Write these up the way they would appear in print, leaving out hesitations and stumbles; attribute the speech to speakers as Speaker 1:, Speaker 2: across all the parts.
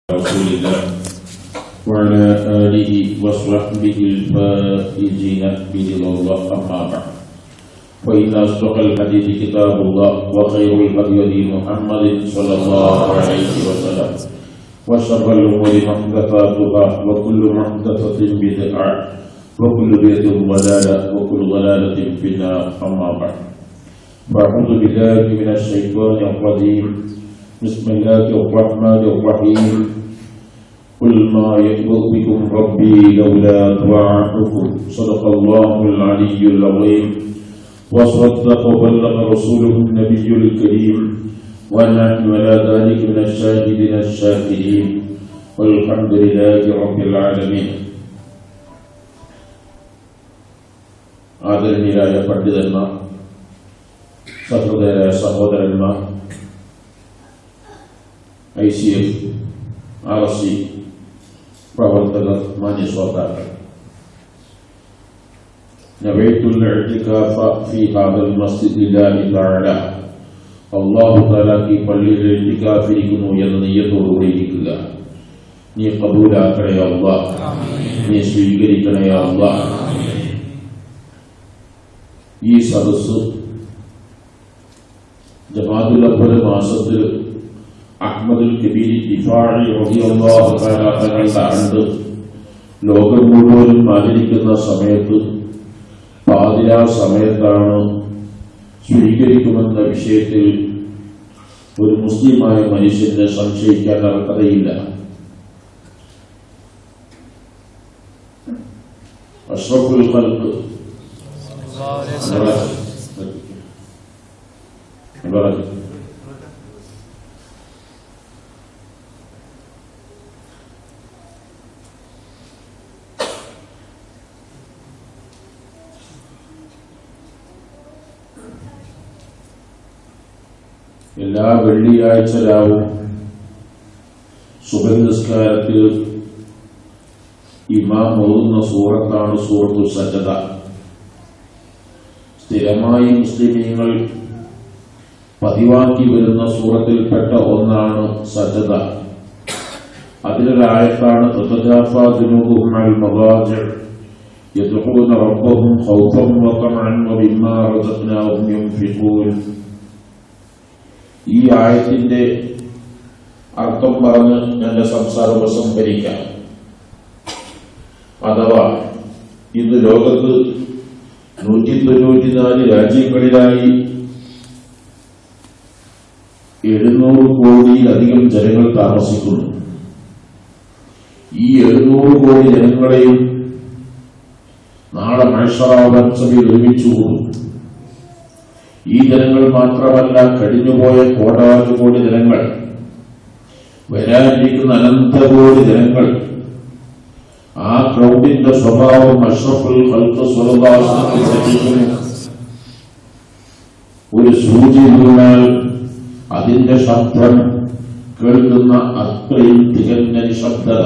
Speaker 1: رسول الله وعلى آله وصحبه الفائزين برضا الله أما بعد فإن أصدق الحديث كتاب الله وخير الهدي محمد صلى الله عليه وسلم وشر الأمور محدثاتها وكل محدثة بدعة وكل بدعة ضلالة وكل ضلالة في النار أما بعد فأعوذ بالله من الشيطان الرجيم بسم الله الرحمن الرحيم قل ما يعظ بكم ربي لولا دعاؤكم صدق الله العلي العظيم وصدق وبلغ رسوله النبي الكريم ونحن على ذلك من الشاهدين الشاكرين والحمد لله رب العالمين. ആദരണീയരായ പണ്ഡിതന്മാർ, സഹോദര സഹോദരന്മാർ, ICF RC പ്രവർത്തകർ, മാന്യ ശ്രോതാക്കൾ, നവൈതുൽ ഇഅ്തികാഫ ഫീ ഹാദൽ മസ്ജിദ് ലില്ലാഹി തആല, അല്ലാഹു തആലക്ക് പള്ളിയിൽ ഇഅ്തികാഫിരിക്കുന്നു എന്ന നിയ്യത്തോടുകൂടി ഇരിക്കുക. നീ ഖബൂലാക്കണേ അല്ലാഹ്, നീ സ്വീകരിക്കണേ അല്ലാഹ്. ഈ സദസ്സ് ജമാഅത്തുൽ അവ്വൽ മാസത്തിൽ അഹ്മദുൽ കബീർ ദിഫാഇ റളിയല്ലാഹു തആല തങ്ങളുടെ ആണ്ട് ലോകം മുഴുവനും ആചരിക്കുന്ന സമയത്ത് പാതിരാ സമയത്താണ് സ്വീകരിക്കുമെന്ന വിഷയത്തിൽ ഒരു മുസ്ലിമായ മനുഷ്യന് സംശയിക്കാൻ അർഹതയില്ല. അഷ്റഫുൽ ഖൽഖ് എല്ലാ വെള്ളിയാഴ്ച രാവും സുബഹി നിസ്കാരത്തിൽ ഇമാം ഓതുന്ന സൂറത്താണ് സൂറത്തുൽ സജ്ദ. സ്ഥിരമായി മുസ്ലിമീങ്ങൾ പതിവാക്കി വരുന്ന സൂറത്തിൽപ്പെട്ട ഒന്നാണ് സജ്ദ. അതിലൊരായത്താണ് തതജാഫാ ജുനൂബുഹും അനിൽ മദാജിഅ് യദ്ഊന റബ്ബഹും ഖൗഫൻ വതമഅൻ വമിമ്മാ റസഖ്നാഹും യുൻഫിഖൂൻ. ഈ ആയത്തിന്റെ അർത്ഥം പറഞ്ഞ് എന്റെ സംസാരം ഉപസംഹരിക്കാം. അഥവാ ഇന്ന് ലോകത്ത് 194 രാജ്യങ്ങളിലായി 700 കോടിയിലധികം ജനങ്ങൾ താമസിക്കുന്നു. ഈ 700 കോടി ജനങ്ങളെയും നാളെ മഹ്ശറയിൽ ഒരുമിച്ചുകൂടും. ഈ ജനങ്ങൾ മാത്രമല്ല, കഴിഞ്ഞുപോയ കോടാനുകോടി ജനങ്ങൾ, വരാനിരിക്കുന്ന അനന്തകോടി ജനങ്ങൾ. ആ ക്രൗഡിന്റെ സ്വഭാവം അഷ്റഫുൽ ഖൽഖ് സ്വല്ലല്ലാഹു അലൈഹി വസല്ലം ഒരു സൂചി വീണാൽ അതിന്റെ ശബ്ദം കേൾക്കുന്ന അത്രയും തികഞ്ഞ നിശബ്ദത.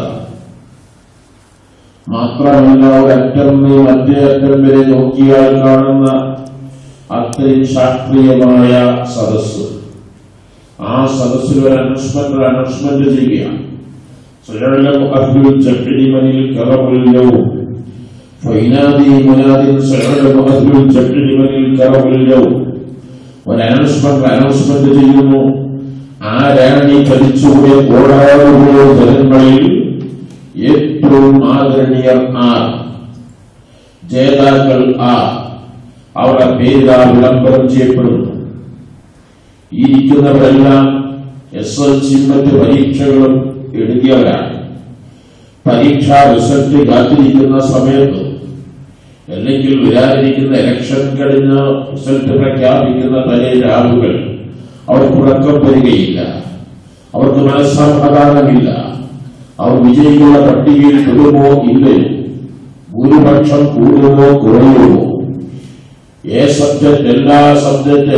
Speaker 1: മാത്രമല്ല, ഒരറ്റം മറ്റേ അറ്റം വരെ നോക്കിയാൽ കാണുന്ന അത്രയും ശാസ്ത്രീയമായ സദസ്. ആ സദസ്സിൽ ഒരു അനൗൺസ്മെന്റ് ചെയ്യുകയാണ്. سيعلم أهل الجمع من الكرم اليوم فينادي مناد سيعلم أهل الجمع من الكرم اليوم. ഒരു അനൗൺസ്മെന്റ് ചെയ്യുന്നു. ആരാണി കടിച്ചുകൂടിയ കോടാനുകോടി ജനങ്ങളിൽ ഏറ്റവും ആദരണീയർ ആർ, ജേതാക്കൾ ആർ, അവരുടെ പേര് വിളംബരം ചെയ്യപ്പെടുന്നു. ഇരിക്കുന്നവരെല്ലാം SSLC മറ്റ് പരീക്ഷകളും എഴുതിയവരാണ്. പരീക്ഷാ റിസൾട്ട് കാത്തിരിക്കുന്ന സമയത്ത്, അല്ലെങ്കിൽ വരാനിരിക്കുന്ന ഇലക്ഷൻ കഴിഞ്ഞ റിസൾട്ട് പ്രഖ്യാപിക്കുന്ന തലേ രാവുകൾ അവർക്ക് ഉറക്കം വരികയില്ല, അവർക്ക് മനസ്സമാധാനമില്ല. അവർ വിജയിക്കുന്ന പട്ടികയിൽ പെടുമോ ഇല്ലയോ, ഭൂരിപക്ഷം കൂടുമോ കുറയുമോ, എല്ലാ സബ്ജക്ട്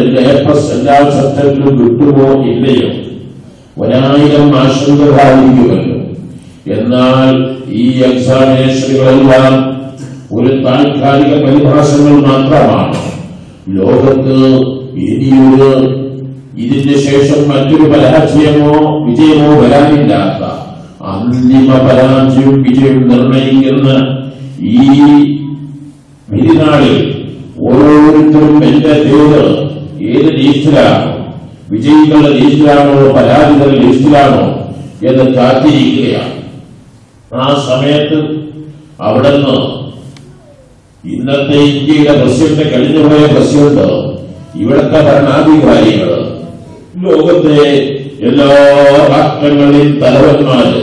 Speaker 1: എല്ലാ സബ്ജക്റ്റിലും കിട്ടുമോ ഇല്ലയോ, 1000 ആശങ്കകളായിരിക്കുമല്ലോ. എന്നാൽ ഈ എക്സാമിനേഷനുകളെല്ലാം ഒരു താൽക്കാലിക പരിഭാഷകൾ മാത്രമാണ്. ലോകത്ത് ഇനിയൊരു ഇതിന്റെ ശേഷം മറ്റൊരു പരാജയമോ വിജയമോ വരാനില്ലാത്ത അന്തിമ പരാജയവും വിജയം നിർണയിക്കുന്ന ഈ വിധിനാളിൽ ഓരോരുത്തരും എന്റെ പേര് ഏത് ലിസ്റ്റിലാണോ, വിജയികളുടെ ലിസ്റ്റിലാണോ പരാജിതരുടെ ലിസ്റ്റിലാണോ എന്ന് കാത്തിരിക്കുകയാണ്. ആ സമയത്ത് അവിടുന്ന് ഇന്നത്തെ ഇന്ത്യയുടെ പ്രസിഡന്റ്, കഴിഞ്ഞുപോയ പ്രസിഡന്റ്, ഇവിടുത്തെ ഭരണാധികാരികൾ, ലോകത്തെ എല്ലാ രാഷ്ട്രങ്ങളിലെയും തലവന്മാര്,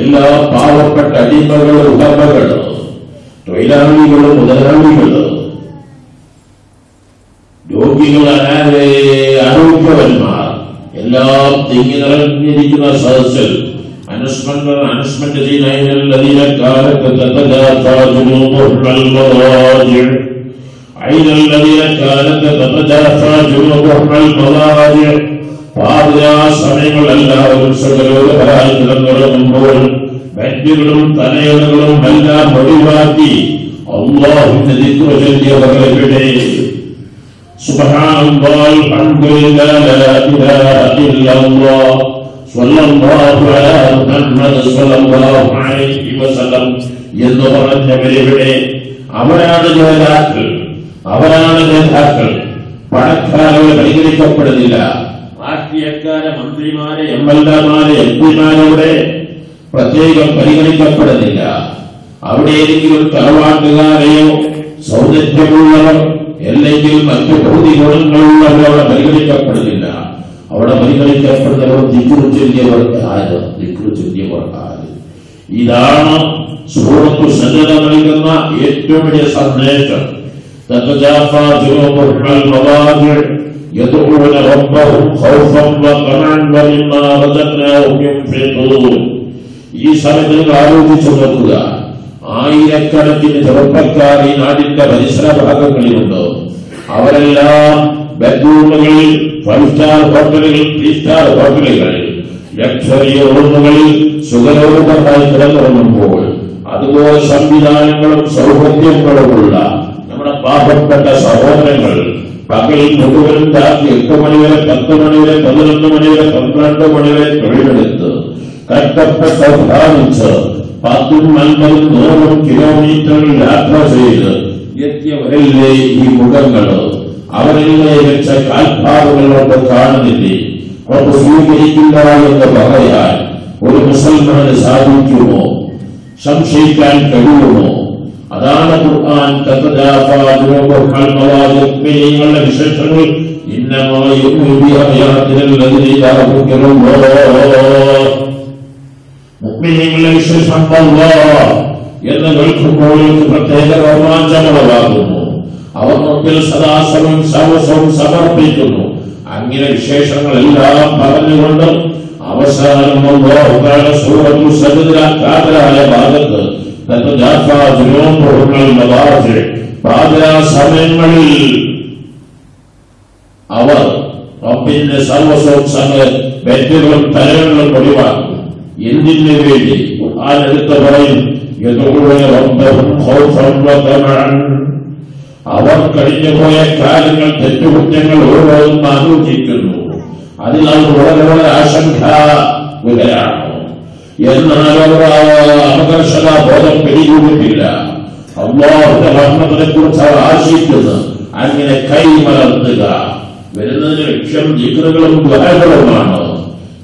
Speaker 1: എല്ലാ പാവപ്പെട്ട അടിമകൾ, ഉടമകൾ, തൊഴിലാളികൾ, മുതലാളികൾ, രോഗികൾ, ആരോഗ്യവന്മാർ എല്ലാം തിങ്ങി നിറഞ്ഞിരിക്കുന്ന സദസ്സിൽ അനുസ്മരണ ചെയ്യുന്ന കാലത്ത് സമയങ്ങൾ എല്ലാവരും സകലോകരായി കിടന്നുറങ്ങുമ്പോൾ വ്യക്തികളും തലയണകളും എല്ലാം ഒഴിവാക്കി അല്ലാഹുവിന്റെ ദിക്ർ ചൊല്ലിയവരുടെ സുബ്ഹാനല്ലാഹി അൽഹംദുലില്ലാഹി ലാ ഇലാഹ ഇല്ലല്ലാഹ് സ്വല്ലല്ലാഹു അലാ മുഹമ്മദ് സ്വല്ലല്ലാഹു അലൈഹി വസല്ലം എന്ന് പറഞ്ഞവരിവിടെ അവരാണ് നേതാക്കൾ, അവരാണ് നേതാക്കൾ. പണക്കാരെ പരിഗണിക്കപ്പെടുന്നില്ല, രാഷ്ട്രീയക്കാരെ, മന്ത്രിമാരെ, എംഎൽഎമാരെ, എംപിമാരുടെ പ്രത്യേകം പരിഗണിക്കപ്പെടുന്നില്ല. അവിടെ ഏതെങ്കിലും തറവാട്ടുകാരെയോ സൗന്ദര്യമുള്ളവർ അല്ലെങ്കിൽ മറ്റു ഭൗതിക ഗുണങ്ങളുള്ളവർ അവിടെ പരിഗണിക്കപ്പെടുന്നില്ല. അവിടെ പരിഗണിക്കപ്പെടുന്നവർ ദിക്ർ ചൊല്ലിയവർക്ക് ആര്, ദിക്ർ ചൊല്ലിയവർക്ക് ആര്. ഇതാണ് സൂറത്തു സജദ നൽകുന്ന ഏറ്റവും വലിയ സന്ദേശം. تتجافى جنوبهم عن المضاجع يدعون ربهم خوفا وطمعا ومما رزقناهم ينفقون. ഈ സമയത്ത് നിങ്ങൾ ആലോചിച്ചു നോക്കുക, ആയിരക്കണക്കിന് ചെറുപ്പക്കാർ ഈ നാടിന്റെ പരിസര ഭാഗങ്ങളിലുണ്ട്. അവരെല്ലാം ബെഡ്റൂമുകളിൽ, 5 സ്റ്റാർ ഹോട്ടലുകൾ, 3 സ്റ്റാർ ഹോട്ടലുകളിൽ, ലക്ഷറി റൂമുകളിൽ സുഖലോകമായി കിടന്നുറങ്ങുമ്പോൾ അതുപോലെ സംവിധാനങ്ങളും സൗകര്യങ്ങളുമുള്ള നമ്മുടെ പാവപ്പെട്ട സഹോദരങ്ങൾ പകൽ മുഴുവനും രാത്രി 8 മണി വരെ, 10 മണി വരെ, 11 മണി വരെ, 12 മണി വരെ തൊഴിലെടുത്ത് കഷ്ടപ്പെട്ട ധാനിച്ച് 10, 50, 100 കിലോമീറ്റർ യാത്ര ചെയ്ത് എത്തിയവരല്ലേ ഈ മുഖങ്ങൾ, അവരിലെ വെച്ച കാൽപ്പാടുകളോട് കാണുന്നില്ലേ? അത് സ്വീകരിക്കില്ല എന്ന് പറയാൻ ഒരു മുസൽമാന് സാധിക്കുമോ? സംശയിക്കാൻ കഴിയുമോ? അതാണ് ഖുർആൻ മുഅ്മിനീങ്ങളുടെ വിശേഷങ്ങൾ. ഇന്നമാ യുഅ്മിനു ബിആയാതില്ലദീന യഅ്മുറുല്ലാഹ്. മുഅ്മിനീങ്ങളുടെ വിശേഷം അല്ലാഹ് എന്ന് കേൾക്കുമ്പോൾ പ്രത്യേക രോമാഞ്ചമുളവാകുന്നു. അവർ മുമ്പിൽ സദാസമം സർവസ്വം സമർപ്പിക്കുന്നു. അങ്ങനെ വിശേഷങ്ങളെല്ലാം പറഞ്ഞുകൊണ്ട് അവസാനം അല്ലാഹു തആല സൂറത്തു സജദയിലെ ഭാഗത്ത് സമയങ്ങളിൽ അവർ റബ്ബിന്റെ സർവസ്വം വ്യക്തികളും തലകളും ഒഴിവാക്കും. എന്തിനു വേണ്ടി? ഖുർആൻ എടുത്ത് പറയും, അവർ കഴിഞ്ഞുപോയ കാര്യങ്ങൾ, തെറ്റുകുറ്റങ്ങൾ ഓരോന്നും ആലോചിക്കുന്നു. അതിൽ അവർ വളരെ വളരെ ആശങ്കാകുലരാണ്. എന്നാൽ അവർ അപകർഷത ബോധം പിടികൂടിയിട്ടില്ല. അല്ലാഹുവിന്റെ റഹ്മത്തിനെ കുറിച്ച് അവർ ആശിക്കുന്നു. അങ്ങനെ കൈമലർത്തുക. വരുന്നതിന് ലക്ഷ്യം ദിക്റുകളും ദുആകളുമാണ്.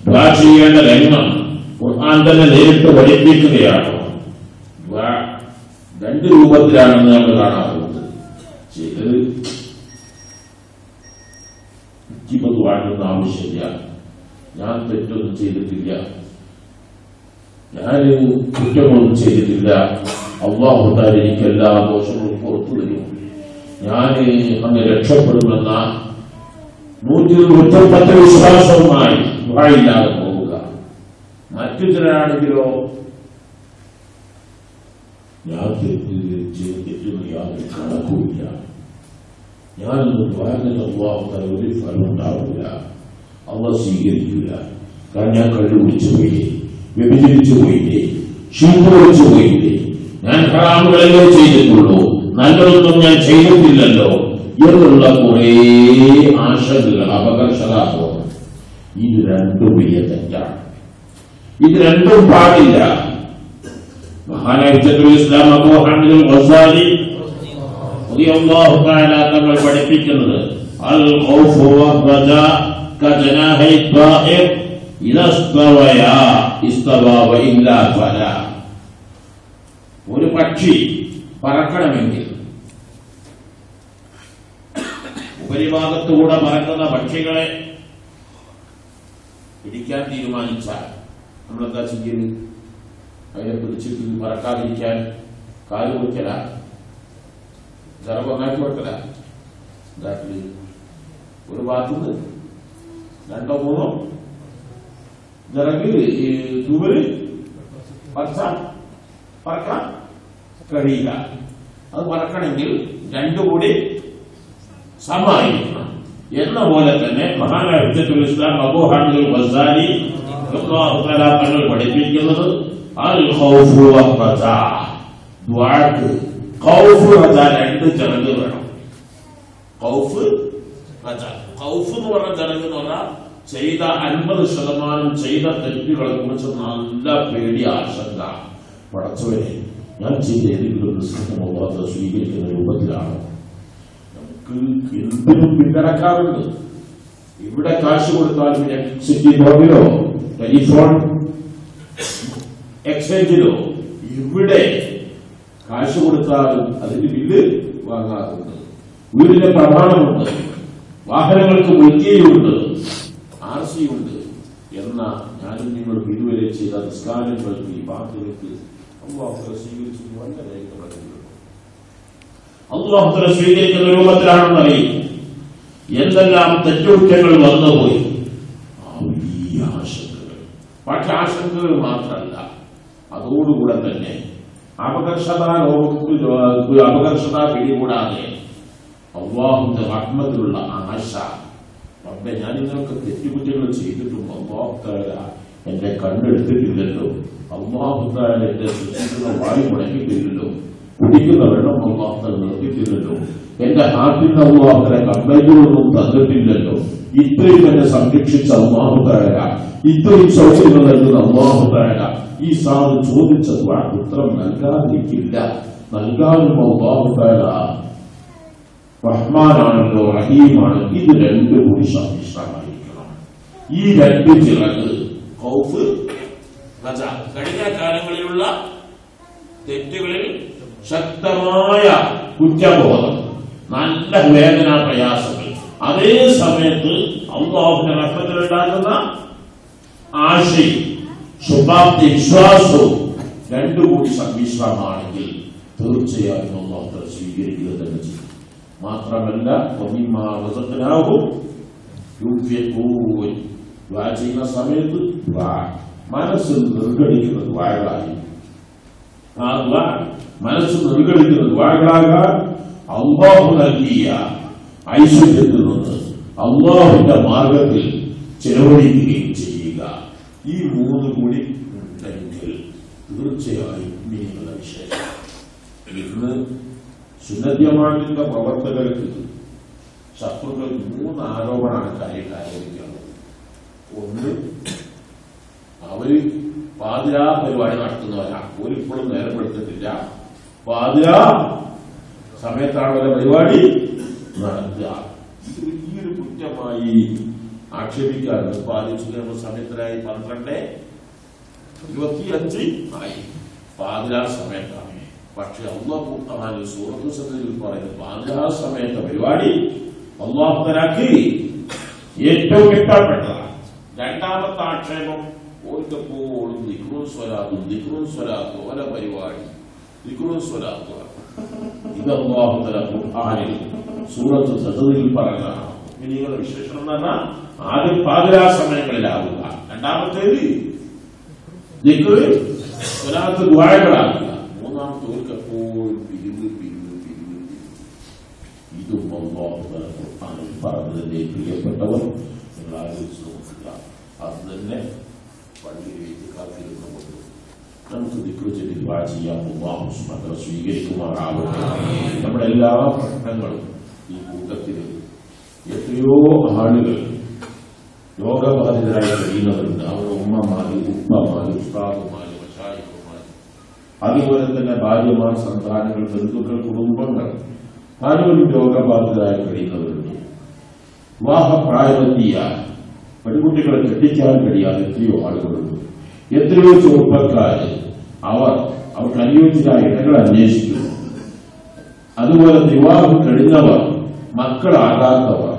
Speaker 1: ദുആ ചെയ്യേണ്ട രംഗം ഖുർആൻ തന്നെ നേരിട്ട് പഠിപ്പിക്കുകയാണ്. ദുആ 2 രൂപത്തിലാണെന്ന് നമ്മൾ കാണാറുണ്ട്. ചെയ്തത് ദുആക്കൊന്നും ആവശ്യമില്ല, ഞാൻ തെറ്റൊന്നും ചെയ്തിട്ടില്ല, ഞാൻ കുറ്റമൊന്നും ചെയ്തിട്ടില്ല, അല്ലാഹു തആല എനിക്ക് എല്ലാ ദോഷങ്ങളും പുറത്തു തരും, ഞാൻ അങ്ങ് രക്ഷപ്പെടുമെന്ന 110 വിശ്വാസവുമായി ദുആയില്ലാതെ പോവുക. മറ്റു ചിലരാണെങ്കിലോ ഞാൻ തെറ്റിന് യാതൊരു കണക്കുമില്ല, ഞാനൊന്ന് പറയുന്നത് അല്ലാഹു തആല ഒരു ഫലം ഉണ്ടാവില്ല, അല്ലാഹു സ്വീകരിക്കില്ല. കാരണം ഞാൻ കള്ളുപിടിച്ചു പോയില്ലേ, വ്യഭിചരിച്ചു പോയില്ലേ, ചീത്ത വിളിച്ചു പോയില്ലേ, ഞാൻ ഹറാമുകളെ ചെയ്തിട്ടുള്ളൂ, നല്ലതൊന്നും ഞാൻ ചെയ്തിട്ടില്ലല്ലോ എന്നുള്ള കുറെ ആശങ്കകൾ, അപകർഷതാബോധം. ഇത് 2 വലിയ തെറ്റാണ്. ഇത് രണ്ടും പാടില്ല. മഹാനായ ഹുജ്ജത്തുൽ ഇസ്ലാം അബൂ ഹമീദ് അൽ ഗസാലി റളിയല്ലാഹു തആല തങ്ങൾ പഠിപ്പിക്കുന്നത് അൽ ഖൗഫു വറജാ കജനാഹി ത്വാഇർ ഇദാ ഇസ്തവയാ ഇസ്തവാ വഇല്ലാ ഫലാ. ഒരു പക്ഷി പറക്കണമെങ്കിൽ ഉപരിഭാഗത്തുകൂടെ പറക്കുന്ന പക്ഷികളെ പിടിക്കാൻ തീരുമാനിച്ചാൽ നമ്മളെന്താ ചെയ്യുന്നത്? അതിനെ പിടിച്ചിട്ട് പറക്കാതിരിക്കാൻ കാല് കൊടുക്കല, ജറബൊന്നാക്കി കൊടുക്കല. ഒരു ഭാഗത്തുനിന്ന് 2 or 3 ജറബില് തൂവല് പറക്കാൻ കഴിയില്ല. അത് പറക്കണമെങ്കിൽ 2 കൂടി സമായിരിക്കണം. എന്ന പോലെ തന്നെ മഹാനായ ഹുജ്ജത്തുൽ ഇസ്ലാം അബൂ ഹമീദ് അൽ ഗസാലി റളിയല്ലാഹു തആല തങ്ങൾ പഠിപ്പിക്കുന്നത് അൽ ഖൗഫു വറജാ. ദുആക്ക് ഖൗഫ് റജാ 2 ചടങ്ങ് വേണം. ഖൗഫ് റജാ. ഖൗഫ് എന്ന് പറഞ്ഞ ചടങ്ങ് എന്ന് പറഞ്ഞാൽ ചെയ്ത 50% ചെയ്ത തെറ്റുകളെ കുറിച്ച് നല്ല പേടി, ആശങ്ക. പടച്ചവനെ, ഞാൻ ചെയ്ത ഏതെങ്കിലും നിസ്കാരം അല്ലാഹു സ്വീകരിക്കുന്ന രൂപത്തിലാണോ? എന്തിനും പിന്തുണക്കാറുണ്ട്. ഇവിടെ കാശ് കൊടുത്താലും എക്സിറ്റി ബോർഡിലോ ടെലിഫോൺ എക്സ്ചേഞ്ചിലോ ഇവിടെ കാശ് കൊടുത്താലും അതിന്റെ ബില്ല് വാങ്ങാറുണ്ട്. വീടിന്റെ പ്രമാണമുണ്ട്, വാഹനങ്ങൾക്ക് മുൻകൈയുണ്ട്, RC ഉണ്ട്. എന്ന ഞാനും നിങ്ങൾ ഇതുവരെ ചെയ്ത നിസ്കാരങ്ങൾക്ക് ഈ വാക്കുകൾക്ക് അല്ലാഹു സ്വീകരിച്ചു വളരെ അല്ലാഹു സ്വീകരിക്കുന്ന രൂപത്തിലാണെന്ന് അറിയും. എന്തെല്ലാം തെറ്റുകുറ്റങ്ങൾ വന്നുപോയി. വലിയ ആശങ്കകൾ. പക്ഷെ ആശങ്കകൾ മാത്രമല്ല, അതോടുകൂടെ തന്നെ അപകർഷത പിടികൂടാതെ അല്ലാഹുവിന്റെ റഹ്മത്തിലുള്ള ആശ. റബ്ബേ, ഞാൻ നിങ്ങൾക്ക് തെറ്റുകുറ്റങ്ങൾ ചെയ്തിട്ടും അല്ലാഹു തആല എന്റെ കണ്ണെടുത്തിട്ടില്ലല്ലോ, അല്ലാഹു തആല എന്റെ സൃഷ്ടിക്കുന്ന വായു മുടക്കിയിട്ടില്ലല്ലോ, കുടിക്കുന്ന വെള്ളം അല്ലാഹു തആല നിർത്തിയിട്ടില്ലല്ലോ, എന്റെ ഹാർട്ടിന് അല്ലാഹു തആല കംപ്ലൈന്റുകളൊന്നും തന്നിട്ടില്ലല്ലോ, ഇത്രയും എന്നെ സംരക്ഷിച്ച അല്ലാഹു തആല, ഇത്രയും സൗകര്യങ്ങൾ നൽകുന്ന അല്ലാഹു തആല ഈ സാധു ചോദിച്ച ദുആക്ക് ഉത്തരം നൽകാതിരിക്കില്ല. നൽകാനും അല്ലാഹു തആല റഹ്മാനാണല്ലോ, റഹീമാണ്. ഇത് 2 കൂടി സമ്മിശ്രമായിരിക്കണം. ഈ 2 ചിറക് ഖൗഫ് റജാ. കഴിഞ്ഞ കാലങ്ങളിലുള്ള തെറ്റുകളിൽ ശക്തമായ കുറ്റബോധം, നല്ല വേദന, പ്രയാസങ്ങൾ, അതേ സമയത്ത് അല്ലാഹുവിന്റെ റഹ്മത്തിലുണ്ടാകുന്ന ആശയും ശുഭാപ്തി വിശ്വാസവും 2 കൂടി സമ്മിശ്രമാണെങ്കിൽ തീർച്ചയായും അല്ലാഹു തആല സ്വീകരിക്കുക തന്നെ ചെയ്യും. മാത്രമല്ല വമിമ്മാ റസഖ്നാഹും യുൻഫിഖൂൻ. ദുആ ചെയ്യുന്ന സമയത്ത് മനസ്സിൽ നിർഗളിക്കുന്ന ദുആകളായി, ആ ദുആ മനസ്സിൽ നിർഗളിക്കുന്ന ദുആകളാകാൻ അല്ലാഹു നൽകിയ ഐശ്വര്യത്തിൽ നിന്ന് അല്ലാഹുവിന്റെ മാർഗത്തിൽ ചെലവഴിക്കുകയും ചെയ്യുക. ഈ 3 കൂടി ഉണ്ടെങ്കിൽ തീർച്ചയായും നീങ്ങുന്ന വിഷയം. ഇന്ന് സുന്നത്യമാണിന്റെ പ്രവർത്തകർക്ക് ശത്രുക്കൾ 3 ആരോപണമാണ് കാര്യക്കാരിക്കുന്നത്. ഒന്ന്, അവര് പാതിരാ പരിപാടി നടത്തുന്നവരാ. ഒരിപ്പോഴും നേരപ്പെടുത്തിട്ടില്ല. പാതിരാ സമയത്താണ് അവരുടെ പരിപാടി നടത്തുക. ഇത് വലിയൊരു കുറ്റമായി ആക്ഷേപിക്കാറുണ്ട്. പാതിച്ചു സമയത്തിലായി 12:25 ആയി. പാതിരാ സമയത്താണ്. പക്ഷെ അല്ലാഹു തആല സൂറത്തുൽ സജ്ദയിൽ പറയുന്ന പാതിരാ സമയത്തെ പരിപാടി അല്ലാഹു തആലക്ക് ഏറ്റവും ഇഷ്ടപ്പെട്ടതാണ്. രണ്ടാമത്തെ ആക്ഷേപം ഓർക്കപ്പോഴും ദിക്റും സ്വലാത്തും ഓരോ പരിപാടി ദിക്റും സ്വലാത്തും. ഇത് അല്ലാഹു തആല ഖുർആനിൽ സൂറത്തുൽ സജ്ദയിൽ പറഞ്ഞതാണ്. നിങ്ങളുടെ വിശേഷണം എന്ന് പറഞ്ഞാൽ ആദ്യം പാതിരാ സമയങ്ങളിലാവുക, രണ്ടാമത്തേത് ദിക്റ് സ്വലാത്ത് ദുആകളാകുക, മൂന്നാമത്തെ ഓർക്കപ്പോഴും പിരിവ്. ഇതും അല്ലാഹു തആല ഖുർആനിൽ പറഞ്ഞതിന്റെ പ്രിയപ്പെട്ടവർ നിങ്ങൾ ആലോചിച്ച് നോക്കുക. അത് തന്നെ പള്ളിയിലേക്ക് കാത്തിരുന്നുകൊണ്ട് നമുക്ക് ദിക്റ് ചൊല്ലി ദുആ ചെയ്യാം. അല്ലാഹു സുബ്ഹാനഹു വ തആല സ്വീകരിക്കുമാറാവട്ടെ. നമ്മുടെ എല്ലാ പ്രശ്നങ്ങളും ഈ കൂട്ടത്തിൽ എത്രയോ ആളുകൾ രോഗബാധിതരായി കഴിയുന്നവരുണ്ട്. അവരുടെ ഉമ്മമാര്, ഉപ്പമാര്, ഉസ്താദുമാര്, മശായിഖുമാര്, അതുപോലെ തന്നെ ഭാര്യമാർ, സന്താനങ്ങൾ, ബന്ധുക്കൾ, കുടുംബങ്ങൾ പലരും രോഗബാധിതരായി കഴിയുന്നവരുണ്ട്. വിവാഹപ്രായമെത്തിയാൽ പെൺകുട്ടികളെ കെട്ടിക്കാൻ കഴിയാതെ എത്രയോ ആളുകളുണ്ട്. എത്രയോ ചെറുപ്പക്കാര് അവർക്ക് അനുയോജ്യരായ ഇടങ്ങൾ അന്വേഷിക്കുന്നു. അതുപോലെ വിവാഹം കഴിഞ്ഞവർ, മക്കളാകാത്തവർ,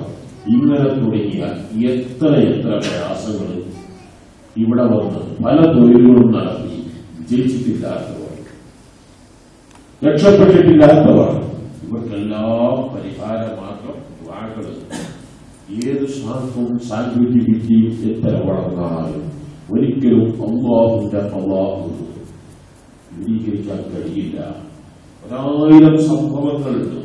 Speaker 1: ഇങ്ങനെ തുടങ്ങിയ എത്ര പ്രയാസങ്ങൾ ഇവിടെ വന്ന് പല തൊഴിലുകളും നടത്തി വിജയിച്ചിട്ടില്ലാത്തവർ, രക്ഷപ്പെട്ടിട്ടില്ലാത്തവർ, ഇവർക്കെല്ലാം പരിഹാരമാർഗം വാക്കുകൾ. ഏത് ശാസ്ത്രവും സാങ്കേതിക വിദ്യയും എത്ര വളർന്നാലും ഒരിക്കലും അല്ലാഹുവിന്റെ ദൂരീകരിക്കാൻ കഴിയില്ല. 1000 സംഭവങ്ങളുണ്ട്.